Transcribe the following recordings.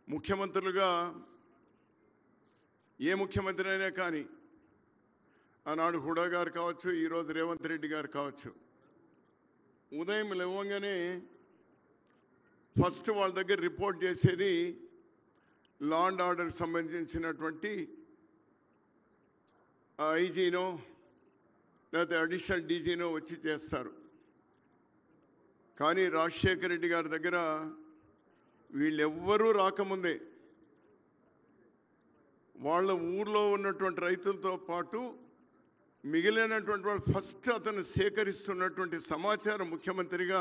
ముఖ్యమంత్రులుగా ఏ ముఖ్యమంత్రి అయినా కానీ ఆనాడు హుడా గారు కావచ్చు, ఈరోజు రేవంత్ రెడ్డి గారు కావచ్చు, ఉదయం లేవగానే ఫస్ట్ వాళ్ళ దగ్గర రిపోర్ట్ చేసేది లా అండ్ ఆర్డర్కి సంబంధించినటువంటి ఐజీనో లేకపోతే అడిషనల్ డీజీనో వచ్చి చేస్తారు. కానీ రాజశేఖర రెడ్డి గారి దగ్గర వీళ్ళెవ్వరూ రాకముందే వాళ్ళ ఊర్లో ఉన్నటువంటి రైతులతో పాటు మిగిలినటువంటి వాళ్ళు ఫస్ట్ అతను సేకరిస్తున్నటువంటి సమాచారం ముఖ్యమంత్రిగా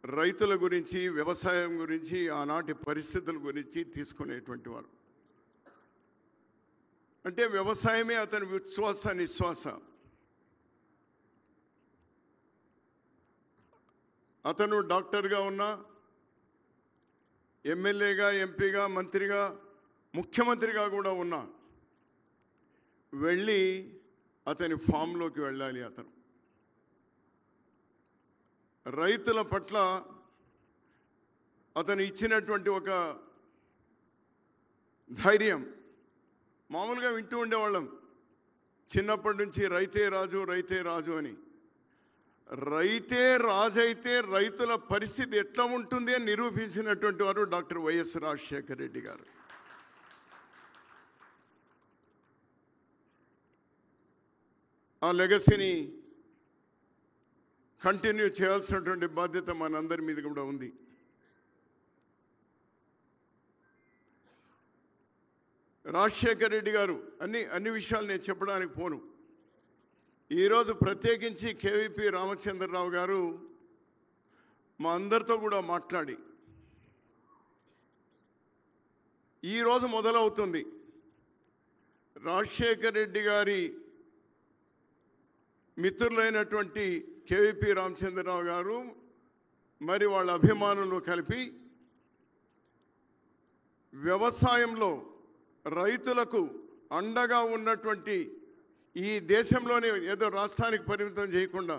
రైతుల గురించి, వ్యవసాయం గురించి, ఆనాటి పరిస్థితుల గురించి తీసుకునేటువంటి వారు. అంటే వ్యవసాయమే అతని విశ్వాస నిశ్వాస. అతను డాక్టర్గా ఉన్నా, ఎమ్మెల్యేగా, ఎంపీగా, మంత్రిగా, ముఖ్యమంత్రిగా కూడా ఉన్నా వెళ్ళి అతని ఫామ్లోకి వెళ్ళాలి. అతను రైతుల పట్ల అతను ఇచ్చినటువంటి ఒక ధైర్యం మామూలుగా వింటూ ఉండేవాళ్ళం చిన్నప్పటి నుంచి, రైతే రాజు, రైతే రాజు అని. రైతే రాజైతే రైతుల పరిస్థితి ఎట్లా ఉంటుంది అని నిరూపించినటువంటి వారు డాక్టర్ వైఎస్ రాజశేఖర రెడ్డి గారు. ఆ లెగసీని కంటిన్యూ చేయాల్సినటువంటి బాధ్యత మనందరి మీద కూడా ఉంది. రాజశేఖర రెడ్డి గారు అన్ని విషయాలు నేను చెప్పడానికి పోను. ఈరోజు ప్రత్యేకించి కేవీపీ రామచంద్రరావు గారు మా అందరితో కూడా మాట్లాడి ఈరోజు మొదలవుతుంది రాజశేఖర రెడ్డి గారి మిత్రులైనటువంటి కేవీపీ రామచంద్రరావు గారు మరి వాళ్ళ అభిమానులు కలిపి వ్యవసాయంలో రైతులకు అండగా ఉన్నటువంటి ఈ దేశంలోనే, ఏదో రాష్ట్రానికి పరిమితం చేయకుండా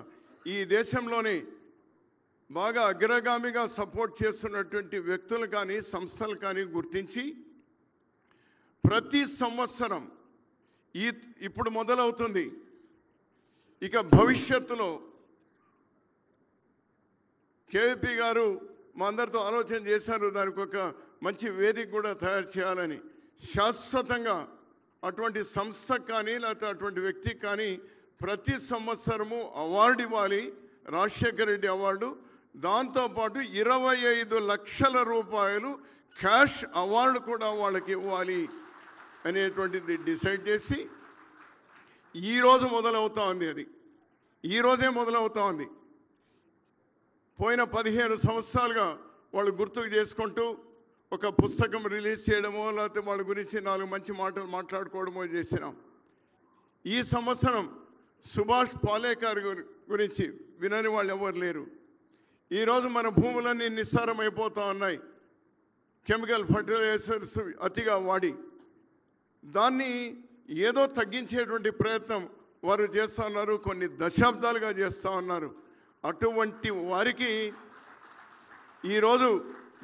ఈ దేశంలోనే బాగా అగ్రగామిగా సపోర్ట్ చేస్తున్నటువంటి వ్యక్తులు కానీ, సంస్థలు కానీ గుర్తించి ప్రతి సంవత్సరం ఇప్పుడు మొదలవుతుంది, ఇక భవిష్యత్తులో కేవీపీ గారు మా అందరితో ఆలోచన చేశారు, దానికి ఒక మంచి వేదిక కూడా తయారు చేయాలని. శాశ్వతంగా అటువంటి సంస్థకు కానీ లేకపోతే అటువంటి వ్యక్తికి కానీ ప్రతి సంవత్సరము అవార్డు ఇవ్వాలి, రాజశేఖర రెడ్డి అవార్డు. దాంతోపాటు 25 లక్షల రూపాయలు క్యాష్ అవార్డు కూడా వాళ్ళకి ఇవ్వాలి అనేటువంటిది డిసైడ్ చేసి ఈరోజు మొదలవుతా ఉంది. అది ఈరోజే మొదలవుతా ఉంది. పోయిన 15 సంవత్సరాలుగా వాళ్ళు గుర్తుకు చేసుకుంటూ ఒక పుస్తకం రిలీజ్ చేయడమో లేకపోతే వాళ్ళ గురించి 4 మంచి మాటలు మాట్లాడుకోవడమో చేసినాం. ఈ సంవత్సరం సుభాష్ పాలేకర్ గురించి వినని వాళ్ళు ఎవరు లేరు. ఈరోజు మన భూములన్నీ నిస్సారమైపోతూ ఉన్నాయి, కెమికల్ ఫర్టిలైజర్స్ అతిగా వాడి. దాన్ని ఏదో తగ్గించేటువంటి ప్రయత్నం వారు చేస్తూ ఉన్నారు, కొన్ని దశాబ్దాలుగా చేస్తూ ఉన్నారు. అటువంటి వారికి ఈరోజు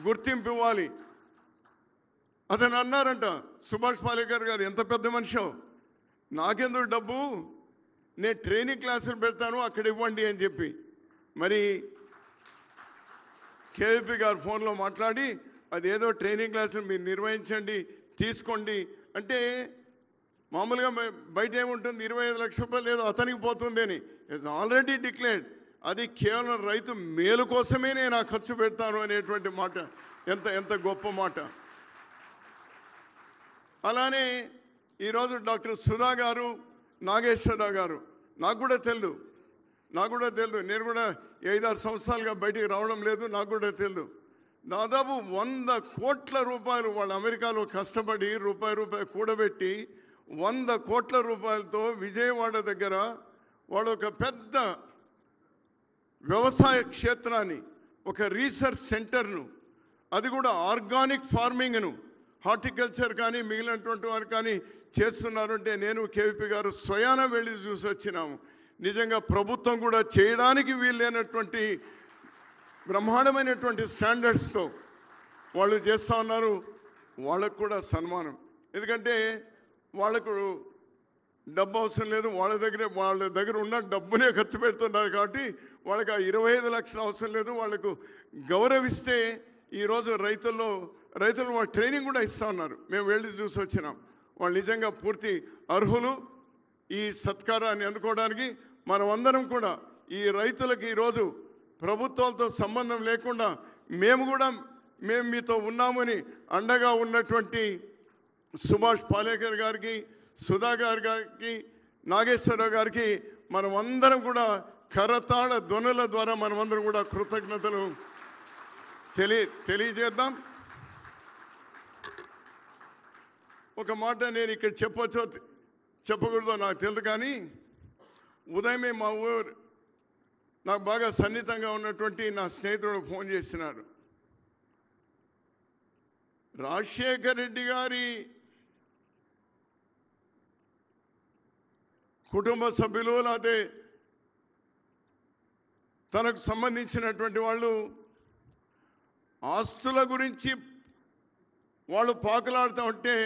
గుర్తింపు ఇవ్వాలి. అతను అన్నారంట, సుభాష్ పాలేకర్ గారు, ఎంత పెద్ద మనిషో, నాకెందుకు డబ్బు, నేను ట్రైనింగ్ క్లాసులు పెడతాను అక్కడ ఇవ్వండి అని చెప్పి. మరి కేవీపీ గారు ఫోన్లో మాట్లాడి అదేదో ట్రైనింగ్ క్లాసులు మీరు నిర్వహించండి, తీసుకోండి అంటే, మామూలుగా బయట ఏముంటుంది, 25 లక్షల రూపాయలు ఏదో అతనికి పోతుంది అని. It's already declared. అది కేవలం రైతు మేలు కోసమే నేను ఆ ఖర్చు పెడతాను అనేటువంటి మాట ఎంత గొప్ప మాట. అలానే ఈరోజు డాక్టర్ సుధా గారు, నాగేశ్వరరావు గారు, నాకు కూడా తెలియదు. నేను కూడా 5-6 సంవత్సరాలుగా బయటికి రావడం లేదు, నాకు కూడా తెలియదు. దాదాపు 100 కోట్ల రూపాయలు వాళ్ళు అమెరికాలో కష్టపడి రూపాయి కూడబెట్టి 100 కోట్ల రూపాయలతో విజయవాడ దగ్గర వాళ్ళు ఒక పెద్ద వ్యవసాయ క్షేత్రాన్ని, ఒక రీసెర్చ్ సెంటర్ను, అది కూడా ఆర్గానిక్ ఫార్మింగ్ను, హార్టికల్చర్ కానీ మిగిలినటువంటి వారు కానీ చేస్తున్నారు. అంటే నేను కేవీపీ గారు స్వయాన వెళ్ళి చూసి వచ్చినాము. నిజంగా ప్రభుత్వం కూడా చేయడానికి వీలైనటువంటి బ్రహ్మాండమైనటువంటి స్టాండర్డ్స్తో వాళ్ళు చేస్తూ ఉన్నారు. వాళ్ళకు కూడా సన్మానం. ఎందుకంటే వాళ్ళకు డబ్బు అవసరం లేదు, వాళ్ళ దగ్గర ఉన్న డబ్బునే ఖర్చు పెడుతున్నారు కాబట్టి వాళ్ళకి ఆ 25 లక్షలు అవసరం లేదు. వాళ్ళకు గౌరవిస్తే ఈరోజు రైతులు వాళ్ళ ట్రైనింగ్ కూడా ఇస్తా ఉన్నారు. మేము వెళ్ళి చూసి వచ్చినాం. వాళ్ళు నిజంగా పూర్తి అర్హులు ఈ సత్కారాన్ని అందుకోవడానికి. మనమందరం కూడా ఈ రైతులకు ఈరోజు ప్రభుత్వాలతో సంబంధం లేకుండా మేము మీతో ఉన్నామని అండగా ఉన్నటువంటి సుభాష్ పాలేకర్ గారికి, సుధాకర్ గారికి, నాగేశ్వరరావు గారికి మనమందరం కూడా కరతాళ ధ్వనుల ద్వారా మనమందరం కూడా కృతజ్ఞతలు తెలియజేద్దాం. ఒక మాట నేను ఇక్కడ చెప్పొచ్చో చెప్పకూడదో నాకు తెలియదు, కానీ ఉదయమే మా ఊరు నాకు బాగా సన్నిహితంగా ఉన్నటువంటి నా స్నేహితుడు ఫోన్ చేసినారు. రాజశేఖర్ రెడ్డి గారి కుటుంబ సభ్యులు లేకపోతే తనకు సంబంధించినటువంటి వాళ్ళు ఆస్తుల గురించి వాళ్ళు పాకులాడుతూ ఉంటే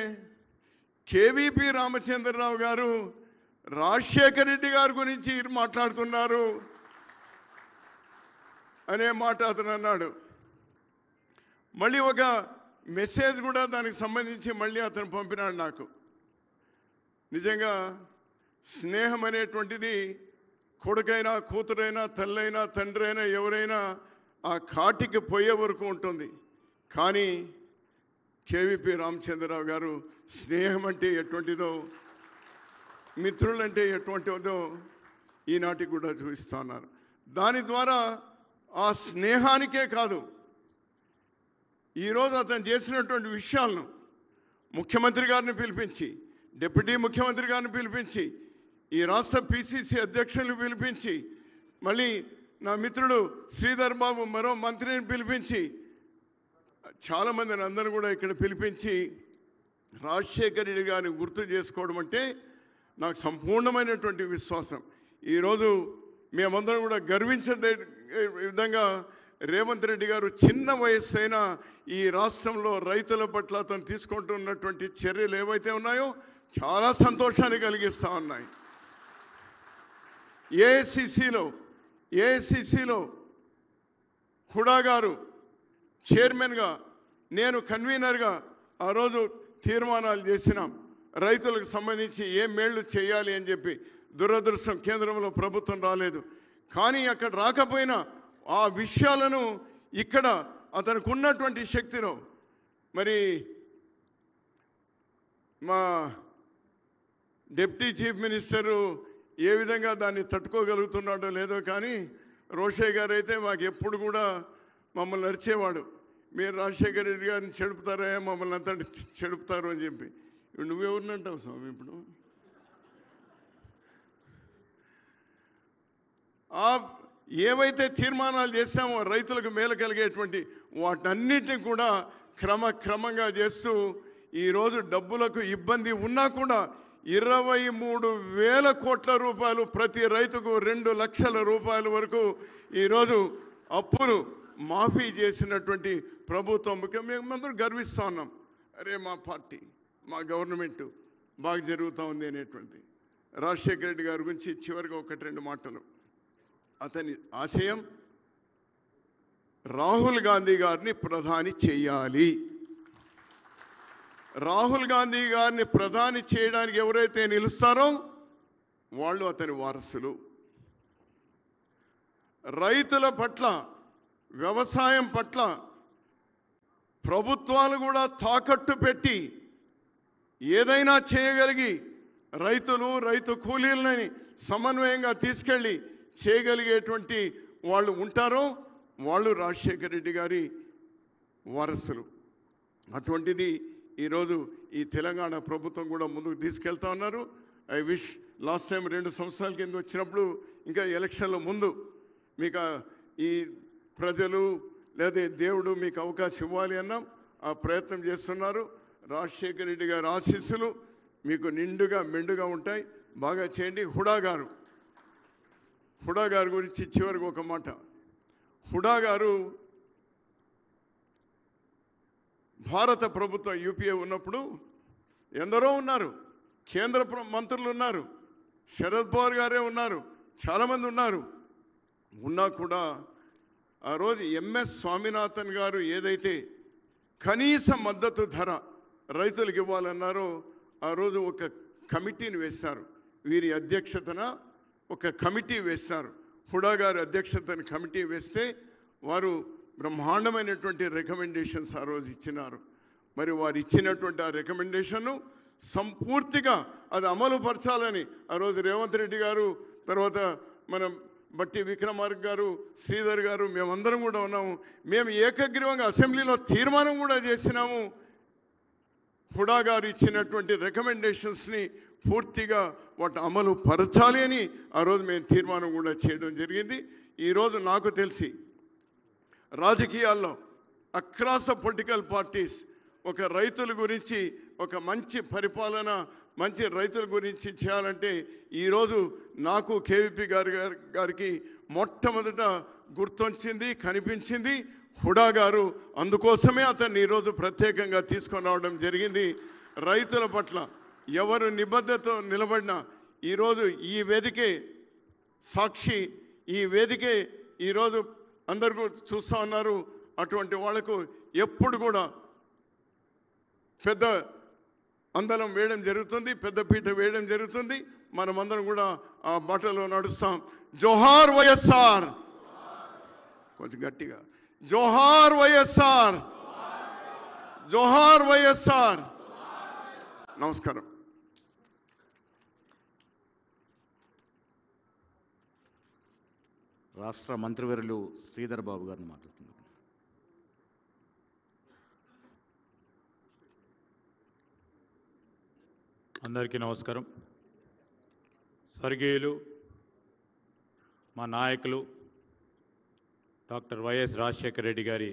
కేవీపీ రామచంద్రరావు గారు రాజశేఖర్ రెడ్డి గారి గురించి మాట్లాడుతున్నారు అనే మాట అతను అన్నాడు. మళ్ళీ ఒక మెసేజ్ కూడా దానికి సంబంధించి మళ్ళీ అతను పంపినాడు నాకు. నిజంగా స్నేహం అనేటువంటిది కొడుకైనా, కూతురైనా, తల్లైనా, తండ్రి అయినా, ఎవరైనా ఆ కాటికి పోయే వరకు ఉంటుంది. కానీ కేవీపీ రామచంద్రరావు గారు స్నేహం అంటే ఎటువంటిదో, మిత్రులంటే ఎటువంటిదో ఈనాటికి కూడా చూపిస్తా ఉన్నారు. దాని ద్వారా ఆ స్నేహానికే కాదు, ఈరోజు అతను చేసినటువంటి విషయాలను ముఖ్యమంత్రి గారిని పిలిపించి, డిప్యూటీ ముఖ్యమంత్రి గారిని పిలిపించి, ఈ రాష్ట్ర పిసిసి అధ్యక్షులను పిలిపించి, మళ్ళీ నా మిత్రుడు శ్రీధర్ బాబు మరో మంత్రిని పిలిపించి, చాలామందిని అందరూ కూడా ఇక్కడ పిలిపించి రాజశేఖర్ రెడ్డి గారిని గుర్తు చేసుకోవడం అంటే నాకు సంపూర్ణమైనటువంటి విశ్వాసం. ఈరోజు మేమందరం కూడా గర్వించే విధంగా రేవంత్ రెడ్డి గారు చిన్న వయస్సు అయినా ఈ రాష్ట్రంలో రైతుల పట్ల అతను తీసుకుంటున్నటువంటి చర్యలు ఏవైతే ఉన్నాయో చాలా సంతోషాన్ని కలిగిస్తూ ఉన్నాయి. ఏఐసిసిలో హుడా గారు చైర్మన్గా, నేను కన్వీనర్గా ఆ రోజు తీర్మానాలు చేసినాం. రైతులకు సంబంధించి ఏం మేళ్లు చేయాలి అని చెప్పి. దురదృష్టం కేంద్రంలో ప్రభుత్వం రాలేదు. కానీ అక్కడ రాకపోయినా ఆ విషయాలను ఇక్కడ అతనికి ఉన్నటువంటి శక్తిలో, మరి మా డిప్యూటీ చీఫ్ మినిస్టరు ఏ విధంగా దాన్ని తట్టుకోగలుగుతున్నాడో లేదో, కానీ రోషయ్య గారు అయితే మాకు ఎప్పుడు కూడా మమ్మల్ని నడిచేవాడు. మీరు రాజశేఖర రెడ్డి గారిని చెడుపుతారా, మమ్మల్ని అంతా చెడుపుతారు అని చెప్పి. ఇప్పుడు నువ్వెవరినంటావు స్వామి? ఇప్పుడు ఏవైతే తీర్మానాలు చేశామో రైతులకు మేలు కలిగేటువంటి వాటన్నిటిని కూడా క్రమంగా చేస్తూ ఈరోజు డబ్బులకు ఇబ్బంది ఉన్నా కూడా 23,000 కోట్ల రూపాయలు ప్రతి రైతుకు 2 లక్షల రూపాయల వరకు ఈరోజు అప్పులు మాఫీ చేసినటువంటి ప్రభుత్వం. మేమందరూ గర్విస్తూ ఉన్నాం. అరే మా పార్టీ, మా గవర్నమెంట్ బాగా జరుగుతూ ఉంది అనేటువంటి. రాజశేఖర రెడ్డి గారి గురించి చివరిగా 1-2 మాటలు. అతని ఆశయం రాహుల్ గాంధీ గారిని ప్రధాని చేయాలి. రాహుల్ గాంధీ గారిని ప్రధాని చేయడానికి ఎవరైతే నిలుస్తారో వాళ్ళు అతని వారసులు. రైతుల పట్ల, వ్యవసాయం పట్ల ప్రభుత్వాలు కూడా తాకట్టు పెట్టి ఏదైనా చేయగలిగి రైతులు, రైతు కూలీలని సమన్వయంగా తీసుకెళ్ళి చేయగలిగేటువంటి వాళ్ళు ఉంటారో వాళ్ళు రాజశేఖర రెడ్డి గారి వారసులు. అటువంటిది ఈరోజు ఈ తెలంగాణ ప్రభుత్వం కూడా ముందుకు తీసుకెళ్తా ఉన్నారు. ఐ విష్ లాస్ట్ టైం 2 సంవత్సరాల కింద వచ్చినప్పుడు ఇంకా ఎలక్షన్ల ముందు మీకు ఈ ప్రజలు లేదా దేవుడు మీకు అవకాశం ఇవ్వాలి అన్నాం. ఆ ప్రయత్నం చేస్తున్నారు. రాజశేఖర రెడ్డి గారి ఆశీస్సులు మీకు నిండుగా మెండుగా ఉంటాయి. బాగా చేయండి. హుడా గారి గురించి చివరికి ఒక మాట. హుడా గారు భారత ప్రభుత్వం యూపీఏ ఉన్నప్పుడు ఎందరో ఉన్నారు, కేంద్ర మంత్రులు ఉన్నారు, శరద్ పవార్ గారే ఉన్నారు, చాలామంది ఉన్నారు. ఉన్నా కూడా ఆ రోజు ఎంఎస్ స్వామినాథన్ గారు ఏదైతే కనీస మద్దతు ధర రైతులకు ఇవ్వాలన్నారో ఆ రోజు ఒక కమిటీని వేశారు. వీరి అధ్యక్షతన ఒక కమిటీ వేశారు. హుడా గారి అధ్యక్షతన కమిటీ వేస్తే వారు బ్రహ్మాండమైనటువంటి రికమెండేషన్స్ ఆ రోజు ఇచ్చినారు. మరి వారు ఇచ్చినటువంటి ఆ రికమెండేషన్ను సంపూర్తిగా అది అమలు పరచాలని ఆ రోజు రేవంత్ రెడ్డి గారు, తర్వాత మనం బట్టి విక్రమార్క గారు, శ్రీధర్ గారు, మేమందరం కూడా ఉన్నాము. మేము ఏకగ్రీవంగా అసెంబ్లీలో తీర్మానం కూడా చేసినాము. హుడా గారు ఇచ్చినటువంటి రికమెండేషన్స్ని పూర్తిగా వాటి అమలు పరచాలి అని ఆ రోజు మేము తీర్మానం కూడా చేయడం జరిగింది. ఈరోజు నాకు తెలిసి రాజకీయాల్లో అక్రాస్ పొలిటికల్ పార్టీస్ ఒక రైతుల గురించి ఒక మంచి పరిపాలన, మంచి రైతుల గురించి చేయాలంటే ఈరోజు నాకు కేవీపీ గారికి మొట్టమొదట గుర్తొచ్చింది, కనిపించింది హుడా గారు. అందుకోసమే అతన్ని ఈరోజు ప్రత్యేకంగా తీసుకొని రావడం జరిగింది. రైతుల పట్ల ఎవరు నిబద్ధతతో నిలబడినా ఈరోజు ఈ వేదికే సాక్షి, ఈ వేదికే ఈరోజు అందరూ చూస్తూ ఉన్నారు. అటువంటి వాళ్లకు ఎప్పుడు కూడా పెద్ద అందలం వేయడం జరుగుతుంది, పెద్ద పీట వేయడం జరుగుతుంది. మనమందరం కూడా ఆ బాటలో నడుస్తాం. జోహార్ వైఎస్ఆర్, కొంచెం గట్టిగా జోహార్ వైఎస్ఆర్, జోహార్ వైఎస్ఆర్. నమస్కారం. రాష్ట్ర మంత్రివర్యులు శ్రీధర్ బాబు గారిని మాట్లాడుతున్నారు. అందరికీ నమస్కారం. స్వర్గీయులు మా నాయకులు డాక్టర్ వైఎస్ రాజశేఖర రెడ్డి గారి